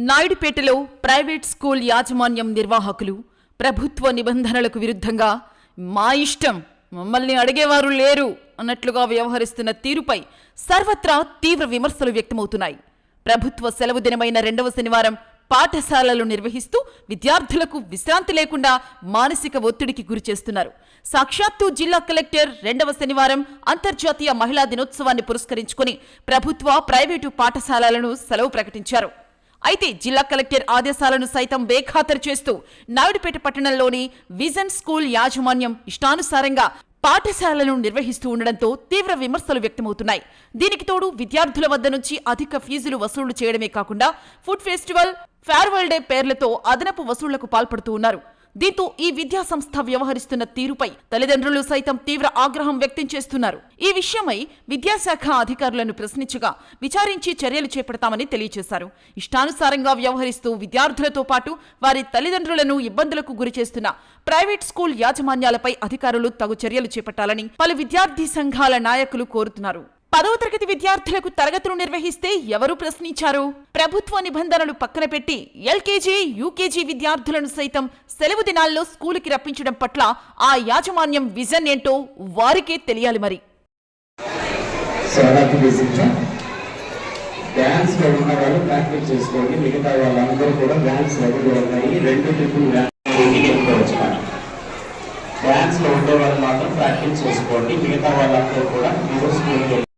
నాయుడుపేటలో private school యాజమాన్యం నిర్వాహకులు ప్రభుత్వ నిబంధనలకు విరుద్ధంగా మా ఇష్టం, మమ్మల్ని అడిగేవారు లేరు అన్నట్లుగా వ్యవహరిస్తున్న తీరుపై సర్వత్రా తీవ్ర విమర్శలు వ్యక్తమవుతున్నాయి. ప్రభుత్వ సెలవు దినమైన 2వ శనివారం పాఠశాలలు నిర్వహిస్తూ విద్యార్థులకు విశ్రాంతి లేకుండా మానసిక ఒత్తిడికి గురిచేస్తున్నారు. సాక్షాత్తు జిల్లా కలెక్టర్ 2వ శనివారం అంతర్జాతీయ మహిళా దినోత్సవాన్ని పురస్కరించుకుని ప్రభుత్వ ప్రైవేటు పాఠశాలలను సెలవు ప్రకటించారు. అయితే జిల్లా కలెక్టర్ ఆదేశాలను సైతం బేఖాతరు చేస్తూ నాయుడుపేట పట్టణంలోని విజన్ స్కూల్ యాజమాన్యం ఇష్టానుసారంగా పాఠశాలను నిర్వహిస్తూ ఉండడంతో తీవ్ర విమర్శలు వ్యక్తమవుతున్నాయి. దీనికి తోడు విద్యార్థుల వద్ద నుంచి అధిక ఫీజులు వసూలు చేయడమే కాకుండా ఫుడ్ ఫెస్టివల్, ఫేర్వెల్ డే పేర్లతో అదనపు వసూళ్లకు పాల్పడుతూ ఉన్నారు. దీంతో ఈ విద్యా సంస్థ వ్యవహరిస్తున్న తీరుపై తల్లిదండ్రులు సైతం తీవ్ర ఆగ్రహం వ్యక్తం చేస్తున్నారు. ఈ విషయమై విద్యాశాఖ అధికారులను ప్రశ్నించగా విచారించి చర్యలు చేపడతామని తెలియజేశారు. ఇష్టానుసారంగా వ్యవహరిస్తూ విద్యార్థులతో పాటు వారి తల్లిదండ్రులను ఇబ్బందులకు గురిచేస్తున్న ప్రైవేట్ స్కూల్ యాజమాన్యాలపై అధికారులు తగు చర్యలు చేపట్టాలని పలు విద్యార్థి సంఘాల నాయకులు కోరుతున్నారు. 10వ తరగతి విద్యార్థులకు తరగతులు నిర్వహిస్తే ఎవరు ప్రశ్నించారు? ప్రభుత్వ నిబంధనలు పక్కన పెట్టి ఎల్కేజీ, యూకేజీ విద్యార్థులను సైతం సెలవు దినాల్లో స్కూలుకి రప్పించడం పట్ల ఆ యాజమాన్యం విజన్ ఏంటో వారికే తెలియాలి. మరి డాన్స్ లో ఉండే వాళ్ళు మాత్రం ప్రాక్టీస్ చేసుకోండి, మిగతా వాళ్ళందరూ కూడా మీరు స్కూల్కి